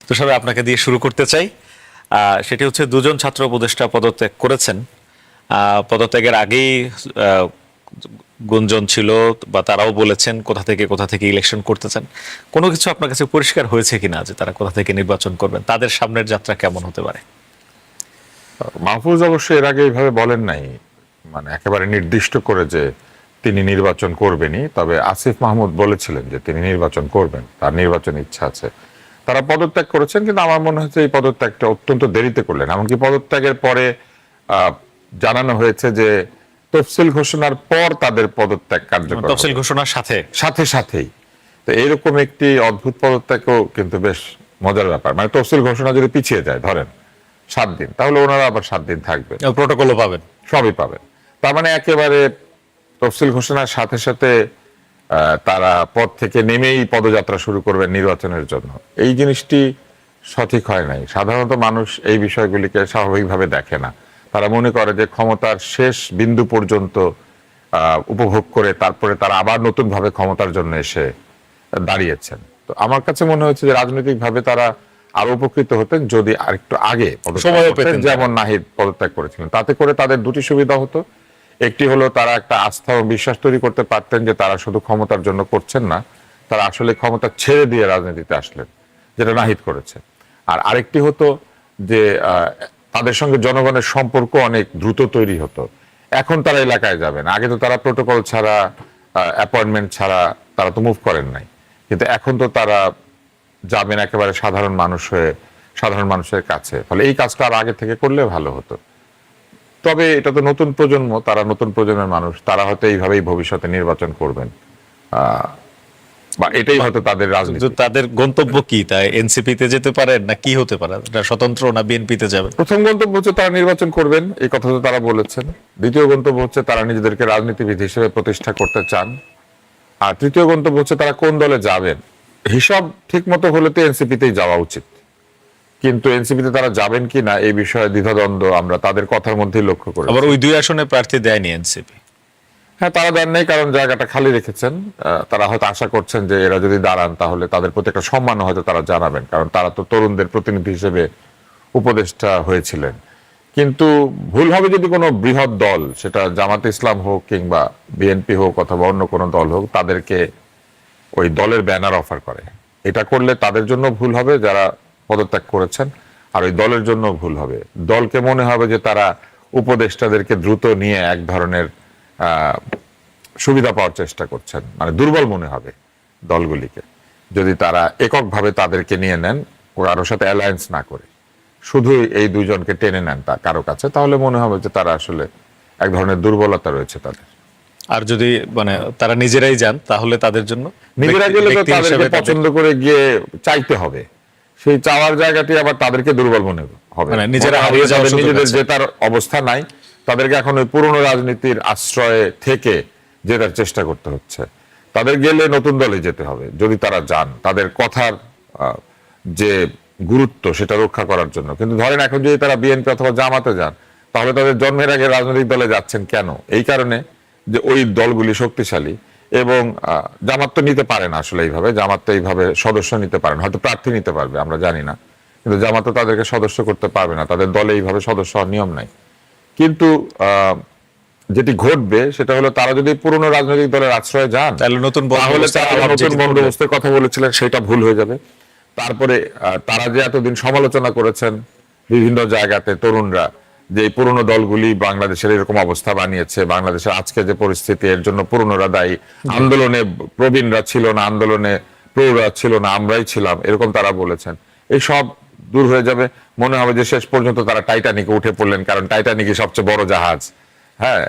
তুষার ভাই, আপনাকে দিয়ে শুরু করতে চাই। সেটি হচ্ছে দুজন ছাত্র উপদেষ্টা পদত্যাগ করেছেন। পদত্যাগের আগেই গুঞ্জন ছিল, বা তারাও বলেছেন কোথা থেকে ইলেকশন করতেছেন। কোনো কিছু আপনার কাছে পরিষ্কার হয়েছে কিনা যে তারা কোথা থেকে নির্বাচন করবেন? তাদের সামনের যাত্রা কেমন হতে পারে? মাহফুজ অবশ্য এর আগে এইভাবে বলেন নাই, মানে একেবারে নির্দিষ্ট করে যে তিনি নির্বাচন করবেনই। তবে আসিফ মাহমুদ বলেছিলেন যে তিনি নির্বাচন করবেন, তার নির্বাচন ইচ্ছা আছে। তারা পদত্যাগ করেছেন, কিন্তু আমার মনে হচ্ছে এই পদত্যাগটা অত্যন্ত দেরিতে করলেন। এমনকি পদত্যাগের পরে জানানো হয়েছে যে তফসিল ঘোষণার পর তাদের পদত্যাগ কার্যকর, তফসিল ঘোষণার সাথে সাথেই। তো এরকম একটি অদ্ভুত পদত্যাগও কিন্তু বেশ মজার ব্যাপার। মানে তফসিল ঘোষণা যদি পিছিয়ে যায় ধরেন 7 দিন, তাহলে ওনারা আবার 7 দিন থাকবে, প্রোটোকলও পাবেন, সবই পাবেন। তার মানে একেবারে তফসিল ঘোষণার সাথে তারা পদ থেকে নেমেই পদযাত্রা শুরু করবেন নির্বাচনের জন্য। এই জিনিসটি সঠিক হয় নাই। সাধারণত মানুষ এই বিষয়গুলিকে স্বাভাবিকভাবে দেখে না। তারা মনে করে যে ক্ষমতার শেষ বিন্দু পর্যন্ত উপভোগ করে তারপরে তারা আবার নতুন ভাবে ক্ষমতার জন্য এসে দাঁড়িয়েছেন। তো আমার কাছে মনে হচ্ছে যে রাজনৈতিকভাবে তারা আরো উপকৃত হতেন যদি আরেকটু আগে সময় পেতেন। যেমন নাহিদ পদত্যাগ করেছিলেন, তাতে করে তাদের দুটি সুবিধা হতো। একটি হলো তারা একটা আস্থা ও বিশ্বাস তৈরি করতে পারতেন যে তারা শুধু ক্ষমতার জন্য করছেন না, তারা আসলে ক্ষমতা ছেড়ে দিয়ে রাজনীতিতে আসলেন, যেটা নাহিদ করেছে। আর আরেকটি হতো যে তাদের সঙ্গে জনগণের সম্পর্ক অনেক দ্রুত তৈরি হতো। এখন তারা এলাকায় যাবেন, আগে তো তারা প্রোটোকল ছাড়া, অ্যাপয়েন্টমেন্ট ছাড়া তারা তো মুভ করেন নাই, কিন্তু এখন তো তারা যাবেন একেবারে সাধারণ মানুষ হয়ে, সাধারণ মানুষের কাছে। ফলে এই কাজটা আর আগে থেকে করলে ভালো হতো। তবে এটা তো নতুন প্রজন্ম, তারা নতুন প্রজন্মের মানুষ, তারা হয়তো এইভাবেই ভবিষ্যতে নির্বাচন করবেন, বা এটাই হয়তো তাদের রাজনীতি। তাদের গন্তব্য কি? তাই এনসিপি তে যেতে পারেন, না কি হতে পারে? স্বতন্ত্র, না বিএনপি তে যাবেন? প্রথম গন্তব্য হচ্ছে তারা নির্বাচন করবেন, এই কথা তো তারা বলেছেন। দ্বিতীয় গন্তব্য হচ্ছে তারা নিজেদেরকে রাজনীতিবিদ হিসেবে প্রতিষ্ঠা করতে চান। আর তৃতীয় গন্তব্য হচ্ছে তারা কোন দলে যাবেন। হিসাব ঠিক মতো হলে তো এনসিপিতেই যাওয়া উচিত, কিন্তু এনসিপিতে তারা যাবেন কি না এই বিষয়ে দ্বিধাদ্বন্দ্ব আমরা তাদের কথার মধ্যেই লক্ষ্য করি। আবার ওই 2 আসনে প্রার্থী দেয়নি এনসিপি। হ্যাঁ, তারা দেন নাই, কারণ জায়গাটা খালি রেখেছেন। তারা হয়তো আশা করছেন যে এরা যদি দাঁড়ান তাহলে তাদের প্রতি একটা সম্মান হয়তো তারা জানাবেন, কারণ তারা তো তরুণদের প্রতিনিধি হিসেবে উপদেষ্টা হয়েছিলেন। কিন্তু ভুল হবে যদি কোনো বৃহৎ দল, সেটা জামাতে ইসলাম হোক কিংবা বিএনপি হোক অথবা অন্য কোনো দল হোক, তাদেরকে ওই দলের ব্যানার অফার করে। এটা করলে তাদের জন্য ভুল হবে যারা পদত্যাগ করেছেন, আর ওই দলের জন্য ভুল হবে। দলকে মনে হবে যে তারা উপদেষ্টাদেরকে দ্রুত নিয়ে এক ধরনের সুবিধা পাওয়ার চেষ্টা করছেন, মানে দুর্বল মনে হবে দলগুলিকে যদি তারা এককভাবে তাদেরকে নিয়ে নেন, কারোর সাথে অ্যালায়েন্স না করে শুধু এই দুজনকে টেনে নেন তা কারো কাছে, তাহলে মনে হবে যে তারা আসলে এক ধরনের দুর্বলতা রয়েছে তাদের। আর যদি মানে তারা নিজেরাই যান, তাহলে তাদের জন্য নিজেরা গেলে তো তাদেরকে পছন্দ করে গিয়ে চাইতে হবে, সেই চাওয়ার জায়গাটি আবার তাদেরকে দুর্বল মনে হবে। মানে নিজেরা হারিয়ে যাওয়ার নিজেদের জেতার অবস্থা নাই, তাদেরকে এখন ওই পুরনো রাজনীতির আশ্রয়ে থেকে জেতার চেষ্টা করতে হচ্ছে। তাদের গেলে নতুন দলে যেতে হবে যদি তারা যান, তাদের কথার যে গুরুত্ব সেটা রক্ষা করার জন্য। কিন্তু ধরেন এখন যদি তারা বিএনপি অথবা জামাতে যান, তাহলে তাদের জন্মের আগে রাজনৈতিক দলে যাচ্ছেন কেন? এই কারণে যে ওই দলগুলি শক্তিশালী, এবং জামাত তো নিতে পারে না আসলে এইভাবে। জামাত তো এইভাবে সদস্য নিতে পারে না, হয়তো প্রার্থী নিতে পারবে, আমরা জানি না, কিন্তু জামাত তো তাদেরকে সদস্য করতে পারবে না, তাদের দলে এইভাবে সদস্য হওয়ার নিয়ম নাই। কিন্তু যেটি ঘটবে সেটা হলো তারা যদি পুরনো রাজনৈতিক দলের আশ্রয়ে যান, তাহলে নতুন বন্দোবস্তের কথা বলেছিলেন সেটা ভুল হয়ে যাবে। তারপরে তারা যে এতদিন সমালোচনা করেছেন বিভিন্ন জায়গাতে তরুণরা, যে এই পুরনো দলগুলি বাংলাদেশের এরকম অবস্থা বানিয়েছে, বাংলাদেশের আজকে যে পরিস্থিতি এর জন্য পুরনোরা দায়ী, আন্দোলনে প্রবীণরা ছিল না, আন্দোলনে প্রৌঢ়রা ছিল না, আমরাই ছিলাম, এরকম তারা বলেছেন। এই সব দূর হয়ে যাবে। মনে হবে যে শেষ পর্যন্ত তারা টাইটানিকে উঠে পড়লেন, কারণ টাইটানিকই সবচেয়ে বড় জাহাজ। হ্যাঁ,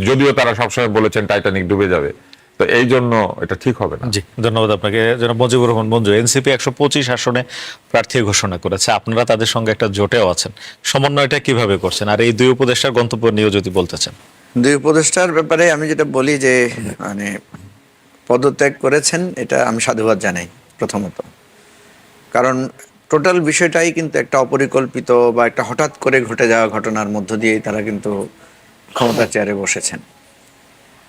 যদিও তারা সবসময় বলেছেন টাইটানিক ডুবে যাবে, তো এই জন্য এটা ঠিক হবে না। জি, ধন্যবাদ আপনাকে। জনাব মুজিবুর রহমান মঞ্জু, এনসিপি 125 আসনে প্রার্থী ঘোষণা করেছে, আপনারা তাদের সঙ্গে একটা জোটেও আছেন, সমন্বয়টা কিভাবে করছেন? আর এই 2 উপদেষ্টার গন্তব্য নিয়েও যদি বলতে চান। 2 উপদেষ্টার ব্যাপারে আমি যেটা বলি যে মানে পদত্যাগ করেছেন, এটা আমি সাধুবাদ জানাই প্রথমত। কারণ টোটাল বিষয়টাই কিন্তু একটা অপরিকল্পিত বা একটা হঠাৎ করে ঘটে যাওয়া ঘটনার মধ্য দিয়েই তারা কিন্তু ক্ষমতার চেয়ারে বসেছেন।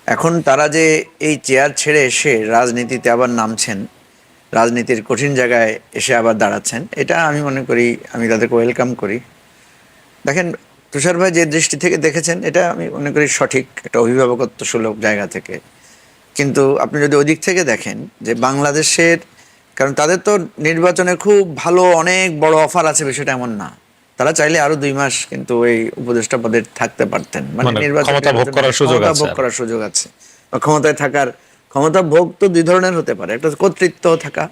এখন তারা যে এই চেয়ার ছেড়ে এসে রাজনীতিতে আবার নামছেন, রাজনীতির কঠিন জায়গায় এসে আবার দাঁড়াচ্ছেন, এটা আমি মনে করি, আমি তাদেরকে ওয়েলকাম করি। দেখেন, তুষার ভাই যে দৃষ্টি থেকে দেখেছেন, এটা আমি মনে করি সঠিক, একটা অভিভাবকত্ব সুলভ জায়গা থেকে। কিন্তু আপনি যদি ওই দিক থেকে দেখেন যে বাংলাদেশের, কারণ তাদের তো নির্বাচনে খুব ভালো অনেক বড় অফার আছে, বিষয়টা এমন না। তারা চাইলে আরো 2 মাস কিন্তু এই উপদেষ্টা পদে থাকতে পারতেন, মানে ক্ষমতা ভোগ করার সুযোগ ক্ষমতা আছে ভোগ আর। করার সুযোগ আছে। বা ক্ষমতায় থাকার, ক্ষমতা ভোগ তো 2 ধরনের হতে পারে, একটা কর্তৃত্ব থাকা,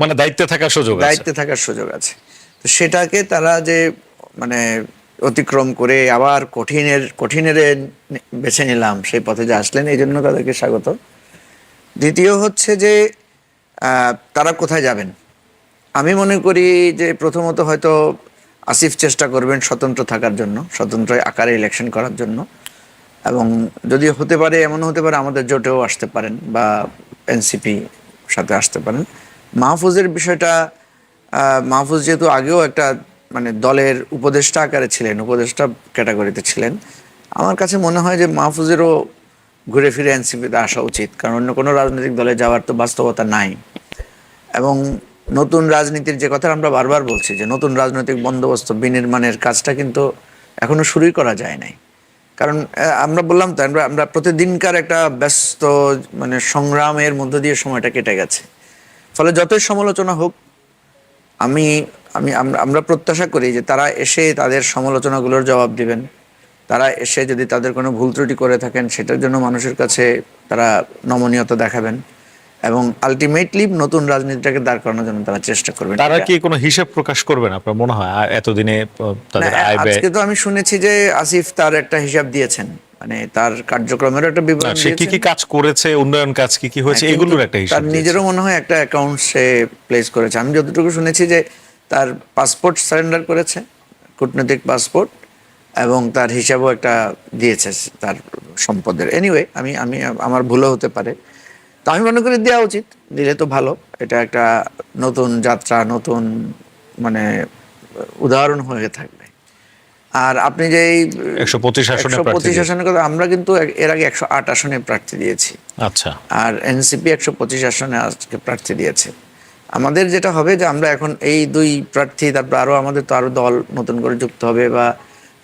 মানে দায়িত্বে থাকার সুযোগ আছে। দায়িত্বে থাকার সুযোগ আছে। তো সেটাকে তারা যে মানে অতিক্রম করে আবার কঠিনের বেছে নিলাম, সেই পথে যে আসলেন, এই জন্য তাদেরকে স্বাগত। দ্বিতীয় হচ্ছে যে তারা কোথায় যাবেন। আমি মনে করি যে প্রথমত হয়তো আসিফ চেষ্টা করবেন স্বতন্ত্র থাকার জন্য, স্বতন্ত্র আকারে ইলেকশন করার জন্য, এবং যদি হতে পারে, এমন হতে পারে আমাদের জোটেও আসতে পারেন বা এনসিপি সাথে আসতে পারেন। মাহফুজের বিষয়টা, মাহফুজ যেহেতু আগেও একটা মানে দলের উপদেষ্টা আকারে ছিলেন, উপদেষ্টা ক্যাটাগরিতে ছিলেন, আমার কাছে মনে হয় যে মাহফুজেরও ঘুরে ফিরে এনসিপিতে আসা উচিত, কারণ অন্য কোনো রাজনৈতিক দলে যাওয়ার তো বাস্তবতা নাই। এবং নতুন রাজনীতির যে কথা আমরা বারবার বলছি, যে নতুন রাজনৈতিক বন্দোবস্ত বিনির্মাণের কাজটা কিন্তু এখনো শুরুই করা যায় নাই। কারণ আমরা বললাম তো, আমরা প্রতিদিনকার একটা ব্যস্ত মানে সংগ্রামের মধ্য দিয়ে সময়টা কেটে গেছে। ফলে যতই সমালোচনা হোক, আমি আমি আমরা প্রত্যাশা করি যে তারা এসে তাদের সমালোচনাগুলোর জবাব দিবেন। তারা এসে যদি তাদের কোনো ভুল ত্রুটি করে থাকেন, সেটার জন্য মানুষের কাছে তারা নমনীয়তা দেখাবেন, এবং আলটিমেটলি নতুন রাজনীতিটাকে দাঁড় করানোর জন্য তারা চেষ্টা করবেন। তারা কি কোনো হিসাব প্রকাশ করবেন আপনার মনে হয় এতদিনে তাদের না, আয় ব্যয়? আজকে তো আমি শুনেছি যে আসিফ তার একটা হিসাব দিয়েছেন, মানে তার কার্যক্রমের একটা না, বিবরণ সে কি কি দিয়েছেন। কাজ করেছে, উন্নয়ন কাজ কি কি হয়েছে, কিন্তু এগুলোর একটা হিসাব তার নিজেরও মনে হয় একটা অ্যাকাউন্ট সে প্লেস করেছে। আমি যতটুকু শুনেছি যে তার পাসপোর্ট সারেন্ডার করেছে, কূটনৈতিক পাসপোর্ট, এবং তার হিসাবও একটা দিয়েছে তার সম্পদের। এনিওয়ে, আমি আমি আমার ভুলও হতে পারে, তো আমি মনে করি দেওয়া উচিত, দিলে তো ভালো। এটা একটা নতুন যাত্রা, নতুন মানে উদাহরণ হয়ে থাকবে। আর আপনি যে 125 আসনে প্রার্থী 125 দিয়েছে। আসনের কথা, আমরা কিন্তু এর আগে 108 আসনে প্রার্থী দিয়েছি, আচ্ছা, আর এনসিপি 125 আসনে আজকে প্রার্থী দিয়েছে। আমাদের যেটা হবে যে আমরা এখন এই 2 প্রার্থী, তারপর আরো আমাদের তো আরো দল নতুন করে যুক্ত হবে, বা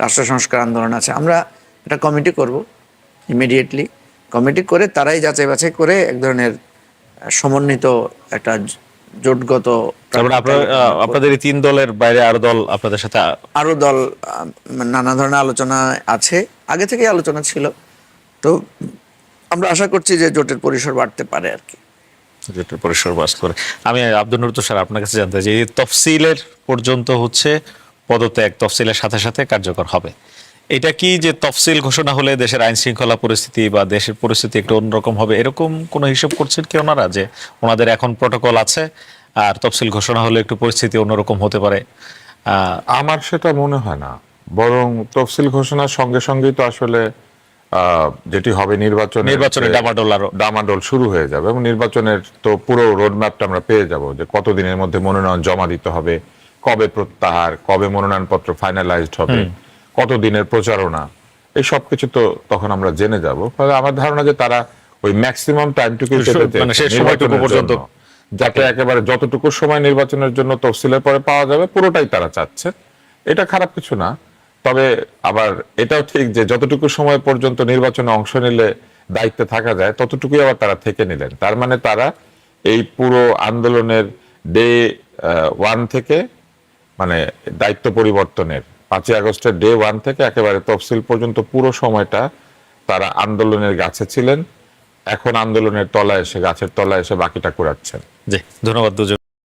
রাষ্ট্র সংস্কার আন্দোলন আছে, আমরা একটা কমিটি করব ইমিডিয়েটলি। কমিটি করে তারাই যাচাই বাছাই করে এক ধরনের সমন্বিত একটা জোটগত তারপরে আপনাদের এই 3 দলের বাইরে আরো দল আপনাদের সাথে আরো দল, নানা ধরনের আলোচনা আছে, আগে থেকে আলোচনা ছিল। তো আমরা আশা করছি যে জোটের পরিসর বাড়তে পারে আর কি। জোটের পরিসর বাস করে। আমি আব্দুল নুর তুষার আপনার কাছে জানতে চাই, এই তফসিলের পর্যন্ত হচ্ছে পদত্যাগ তফসিলের সাথে সাথে কার্যকর হবে, এটা কি যে তফসিল ঘোষণা হলে দেশের আইন শৃঙ্খলা পরিস্থিতি বা দেশের পরিস্থিতি একটু অন্যরকম হবে, এরকম কোনো হিসাব করছেন কি ওনারা, যে ওনাদের এখন প্রটোকল আছে আর তফসিল ঘোষণা হলে একটু পরিস্থিতি অন্যরকম হতে পারে? আমার সেটা মনে হয় না, বরং তফসিল ঘোষণার সঙ্গে সঙ্গেই তো আসলে যেটি হবে নির্বাচনের ডামাডোল শুরু হয়ে যাবে, এবং নির্বাচনের তো পুরো রোডম্যাপটা আমরা পেয়ে যাব, যে কত দিনের মধ্যে মনোনয়ন জমা দিতে হবে, কবে প্রত্যাহার, কবে মনোনয়নপত্র ফাইনালাইজড হবে, কত দিনের প্রচারণা, এই সব কিছু তো তখন আমরা জেনে যাব। ফলে আমার ধারণা যে তারা ওই ম্যাক্সিমাম টাইমটুকু মানে সেই সময়টুকু পর্যন্ত, যাতে একেবারে যতটুকু সময় নির্বাচনের জন্য তফসিলের পরে পাওয়া যাবে পুরোটাই তারা চাচ্ছে। এটা খারাপ কিছু না, তবে আবার এটাও ঠিক যে যতটুকু সময় পর্যন্ত নির্বাচনে অংশ নিলে দায়িত্বে থাকা যায় ততটুকুই আবার তারা থেকে নিলেন। তার মানে তারা এই পুরো আন্দোলনের ডে 1 থেকে, মানে দায়িত্ব পরিবর্তনের 5ই আগস্টের ডে 1 থেকে একেবারে তফসিল পর্যন্ত পুরো সময়টা তারা আন্দোলনের গাছে ছিলেন। এখন আন্দোলনের তলায় এসে, গাছের তলায় এসে বাকিটা কুড়াচ্ছেন। জি, ধন্যবাদ দুজন।